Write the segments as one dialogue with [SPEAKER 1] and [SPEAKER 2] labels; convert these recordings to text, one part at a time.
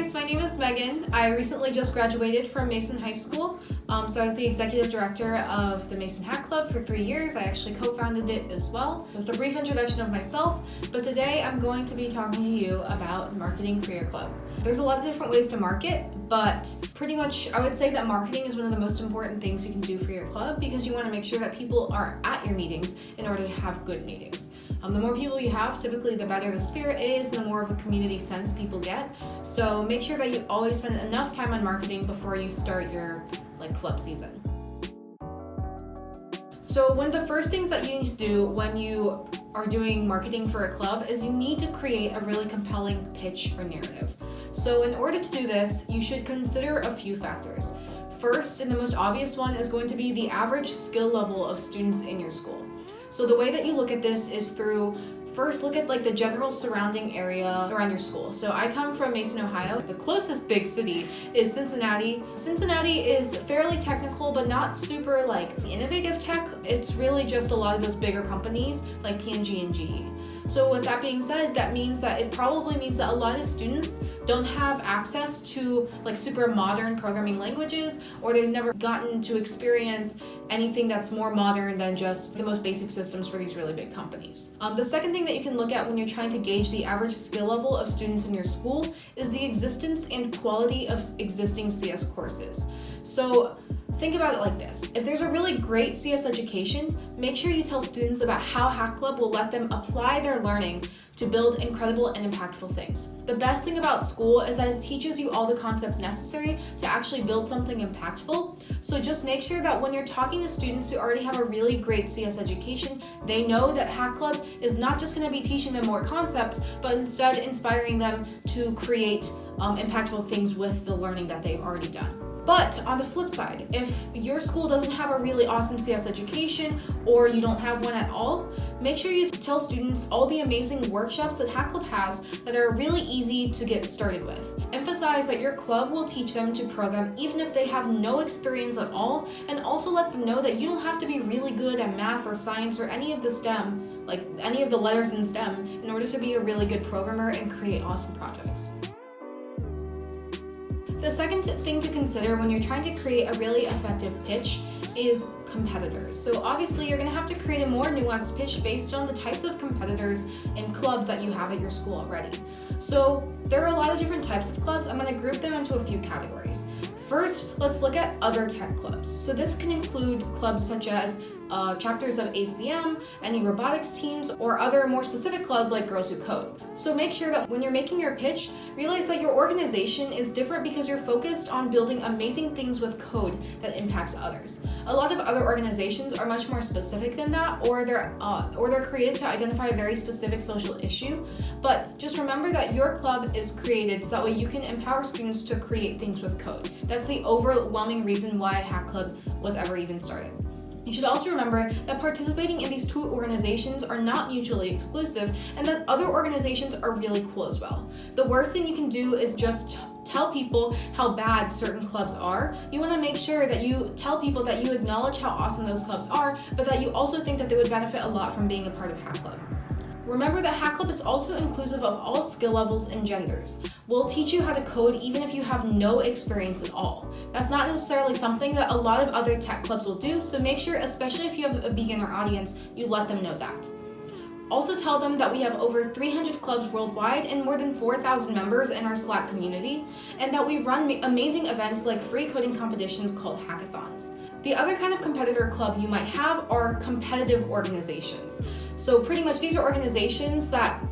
[SPEAKER 1] guys, my name is Megan. I recently just graduated from Mason High School. So I was the executive director of the Mason Hat Club for 3 years. I actually co-founded it as well. Just a brief introduction of myself, but today I'm going to be talking to you about marketing for your club. There's a lot of different ways to market, but pretty much I would say that marketing is one of the most important things you can do for your club because you want to make sure that people are at your meetings in order to have good meetings. The more people you have, typically the better the spirit is and the more of a community sense people get. So make sure that you always spend enough time on marketing before you start your club season. So one of the first things that you need to do when you are doing marketing for a club is you need to create a really compelling pitch or narrative. So in order to do this, you should consider a few factors. First, and the most obvious one, is going to be the average skill level of students in your school. So the way that you look at this is through, first look at the general surrounding area around your school. So I come from Mason, Ohio. The closest big city is Cincinnati. Cincinnati is fairly technical, but not super innovative tech. It's really just a lot of those bigger companies like P&G and GE. So with that being said, that means that it probably means that a lot of students don't have access to super modern programming languages, or they've never gotten to experience anything that's more modern than just the most basic systems for these really big companies. The second thing that you can look at when you're trying to gauge the average skill level of students in your school is the existence and quality of existing CS courses. So think about it like this. If there's a really great CS education, make sure you tell students about how Hack Club will let them apply their learning to build incredible and impactful things. The best thing about school is that it teaches you all the concepts necessary to actually build something impactful. So just make sure that when you're talking to students who already have a really great CS education, they know that Hack Club is not just going to be teaching them more concepts, but instead inspiring them to create impactful things with the learning that they've already done. But on the flip side, if your school doesn't have a really awesome CS education or you don't have one at all, make sure you tell students all the amazing workshops that Hack Club has that are really easy to get started with. Emphasize that your club will teach them to program even if they have no experience at all, and also let them know that you don't have to be really good at math or science or any of the STEM, any of the letters in STEM, in order to be a really good programmer and create awesome projects. The second thing to consider when you're trying to create a really effective pitch is competitors. So obviously you're going to have to create a more nuanced pitch based on the types of competitors and clubs that you have at your school already. So there are a lot of different types of clubs. I'm going to group them into a few categories. First, let's look at other tech clubs. So this can include clubs such as chapters of ACM, any robotics teams, or other more specific clubs like Girls Who Code. So make sure that when you're making your pitch, realize that your organization is different because you're focused on building amazing things with code that impacts others. A lot of other organizations are much more specific than that, or they're created to identify a very specific social issue. But just remember that your club is created so that way you can empower students to create things with code. That's the overwhelming reason why Hack Club was ever even started. You should also remember that participating in these two organizations are not mutually exclusive, and that other organizations are really cool as well. The worst thing you can do is just tell people how bad certain clubs are. You want to make sure that you tell people that you acknowledge how awesome those clubs are, but that you also think that they would benefit a lot from being a part of Hack Club. Remember that Hack Club is also inclusive of all skill levels and genders. We'll teach you how to code even if you have no experience at all. That's not necessarily something that a lot of other tech clubs will do, so make sure, especially if you have a beginner audience, you let them know that. Also tell them that we have over 300 clubs worldwide and more than 4,000 members in our Slack community, and that we run amazing events like free coding competitions called hackathons. The other kind of competitor club you might have are competitive organizations. So pretty much these are organizations that,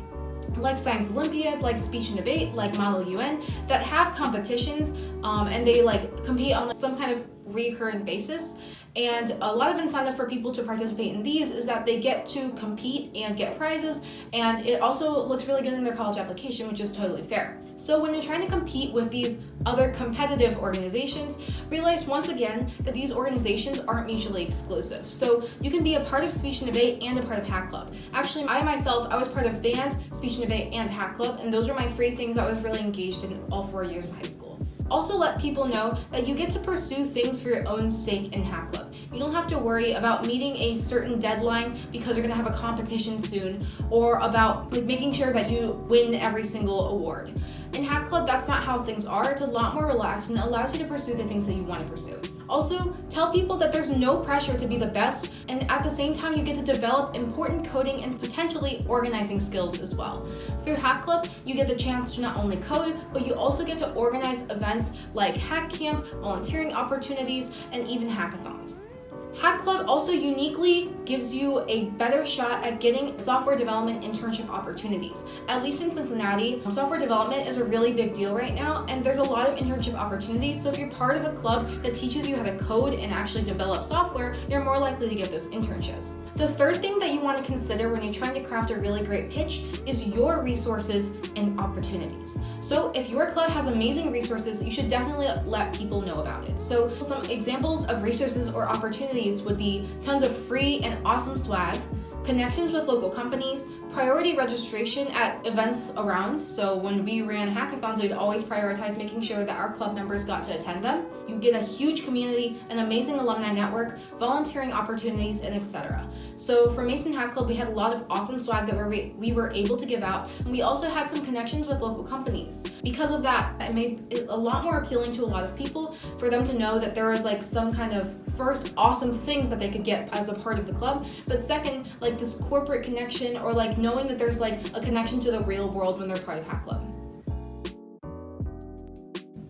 [SPEAKER 1] like Science Olympiad, like Speech and Debate, like Model UN, that have competitions and they compete on some kind of recurring basis. And a lot of incentive for people to participate in these is that they get to compete and get prizes, and it also looks really good in their college application, which is totally fair. So when you're trying to compete with these other competitive organizations, realize once again that these organizations aren't mutually exclusive. So you can be a part of Speech and Debate and a part of Hack Club. Actually, I was part of band, Speech and Debate, and Hack Club, and those are my 3 things I was really engaged in all 4 years of high school. Also let people know that you get to pursue things for your own sake in Hack Club. You don't have to worry about meeting a certain deadline because you're going to have a competition soon, or about making sure that you win every single award. In Hack Club, that's not how things are. It's a lot more relaxed and it allows you to pursue the things that you want to pursue. Also, tell people that there's no pressure to be the best, and at the same time, you get to develop important coding and potentially organizing skills as well. Through Hack Club, you get the chance to not only code, but you also get to organize events like Hack Camp, volunteering opportunities, and even hackathons. Hack Club also uniquely gives you a better shot at getting software development internship opportunities. At least in Cincinnati, software development is a really big deal right now, and there's a lot of internship opportunities. So if you're part of a club that teaches you how to code and actually develop software, you're more likely to get those internships. The third thing that you want to consider when you're trying to craft a really great pitch is your resources and opportunities. So if your club has amazing resources, you should definitely let people know about it. So some examples of resources or opportunities would be tons of free and awesome swag, connections with local companies, priority registration at events around. So when we ran hackathons, we'd always prioritize making sure that our club members got to attend them. You get a huge community, an amazing alumni network, volunteering opportunities, and etc. So for Mason Hack Club, we had a lot of awesome swag that we were able to give out, and we also had some connections with local companies. Because of that, it made it a lot more appealing to a lot of people for them to know that there was like some kind of first awesome things that they could get as a part of the club, but second, like this corporate connection or like knowing that there's like a connection to the real world when they're part of Hack Club.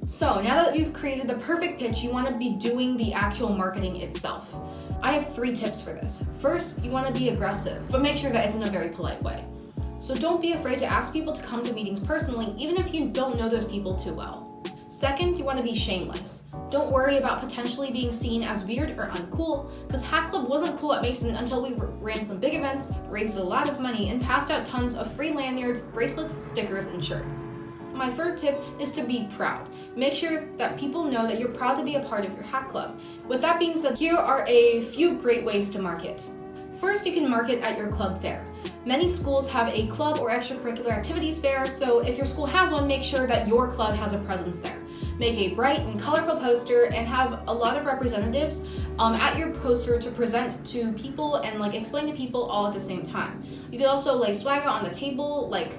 [SPEAKER 1] So now that you've created the perfect pitch, you want to be doing the actual marketing itself. I have 3 tips for this. First, you want to be aggressive, but make sure that it's in a very polite way. So don't be afraid to ask people to come to meetings personally, even if you don't know those people too well. Second, you want to be shameless. Don't worry about potentially being seen as weird or uncool, because Hack Club wasn't cool at Mason until we ran some big events, raised a lot of money, and passed out tons of free lanyards, bracelets, stickers, and shirts. My third tip is to be proud. Make sure that people know that you're proud to be a part of your Hack Club. With that being said, here are a few great ways to market. First, you can market at your club fair. Many schools have a club or extracurricular activities fair, so if your school has one, make sure that your club has a presence there. Make a bright and colorful poster and have a lot of representatives at your poster to present to people and like explain to people all at the same time. You could also lay swag out on the table, like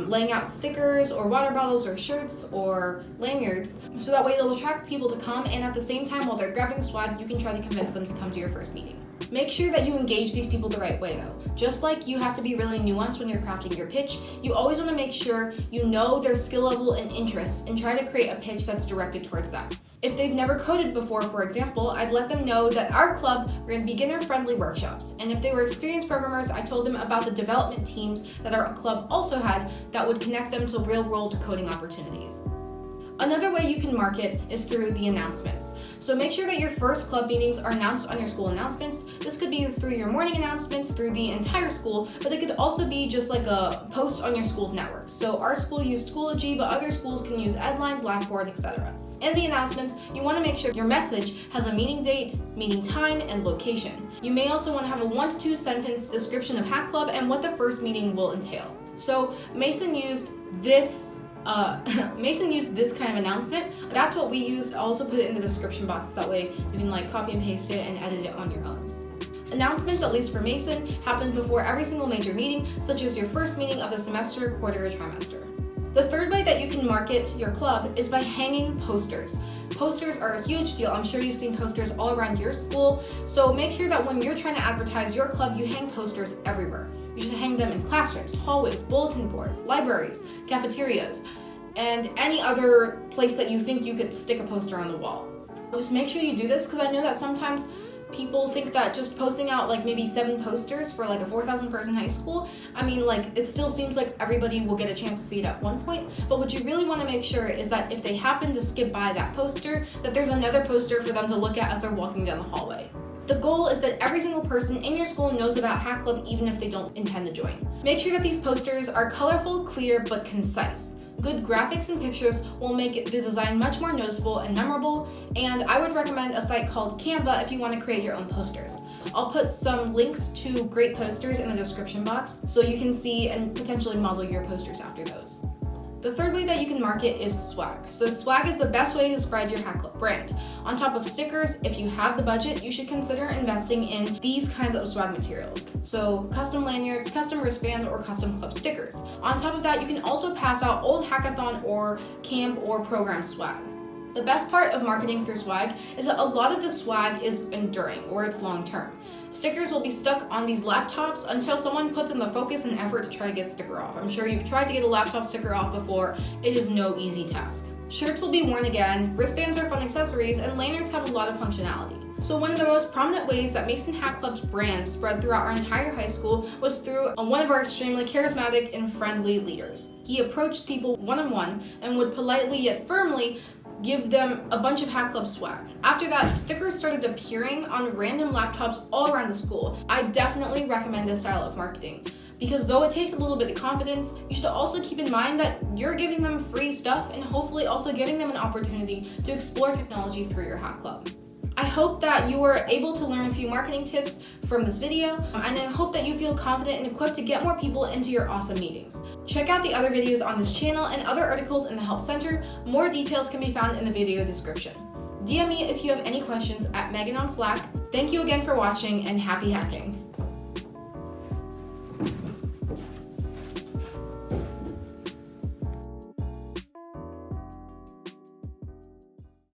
[SPEAKER 1] laying out stickers or water bottles or shirts or lanyards, so that way it'll attract people to come, and at the same time while they're grabbing swag, you can try to convince them to come to your first meeting. Make sure that you engage these people the right way though. Just like you have to be really nuanced when you're crafting your pitch, you always want to make sure you know their skill level and interests and try to create a pitch that's directed towards them. If they've never coded before, for example, I'd let them know that our club ran beginner-friendly workshops. And if they were experienced programmers, I told them about the development teams that our club also had that would connect them to real-world coding opportunities. Another way you can market is through the announcements. So make sure that your first club meetings are announced on your school announcements. This could be through your morning announcements, through the entire school, but it could also be just like a post on your school's network. So our school used Schoology, but other schools can use Edline, Blackboard, etc. In the announcements, you want to make sure your message has a meeting date, meeting time, and location. You may also want to have a 1 to 2 sentence description of Hack Club and what the first meeting will entail. So Mason used this kind of announcement. That's what we used. I'll also put it in the description box. That way you can like copy and paste it and edit it on your own. Announcements, at least for Mason, happen before every single major meeting, such as your first meeting of the semester, quarter, or trimester. The third way that you can market your club is by hanging posters. Posters are a huge deal. I'm sure you've seen posters all around your school. So make sure that when you're trying to advertise your club, you hang posters everywhere. You should hang them in classrooms, hallways, bulletin boards, libraries, cafeterias, and any other place that you think you could stick a poster on the wall. Just make sure you do this, because I know that sometimes people think that just posting out like maybe 7 posters for like a 4,000 person high school, I mean, like it still seems like everybody will get a chance to see it at one point, but what you really want to make sure is that if they happen to skip by that poster, that there's another poster for them to look at as they're walking down the hallway. The goal is that every single person in your school knows about Hack Club even if they don't intend to join. Make sure that these posters are colorful, clear, but concise. Good graphics and pictures will make the design much more noticeable and memorable, and I would recommend a site called Canva if you want to create your own posters. I'll put some links to great posters in the description box so you can see and potentially model your posters after those. The third way that you can market is swag. So swag is the best way to spread your Hack Club brand. On top of stickers, if you have the budget, you should consider investing in these kinds of swag materials. So custom lanyards, custom wristbands, or custom club stickers. On top of that, you can also pass out old hackathon or camp or program swag. The best part of marketing through swag is that a lot of the swag is enduring, or it's long-term. Stickers will be stuck on these laptops until someone puts in the focus and effort to try to get a sticker off. I'm sure you've tried to get a laptop sticker off before. It is no easy task. Shirts will be worn again, wristbands are fun accessories, and lanyards have a lot of functionality. So one of the most prominent ways that Mason Hack Club's brand spread throughout our entire high school was through one of our extremely charismatic and friendly leaders. He approached people one-on-one and would politely yet firmly give them a bunch of Hack Club swag. After that, stickers started appearing on random laptops all around the school. I definitely recommend this style of marketing, because though it takes a little bit of confidence, you should also keep in mind that you're giving them free stuff and hopefully also giving them an opportunity to explore technology through your Hack Club. I hope that you were able to learn a few marketing tips from this video, and I hope that you feel confident and equipped to get more people into your awesome meetings. Check out the other videos on this channel and other articles in the Help Center. More details can be found in the video description. DM me if you have any questions at Megan on Slack. Thank you again for watching, and happy hacking!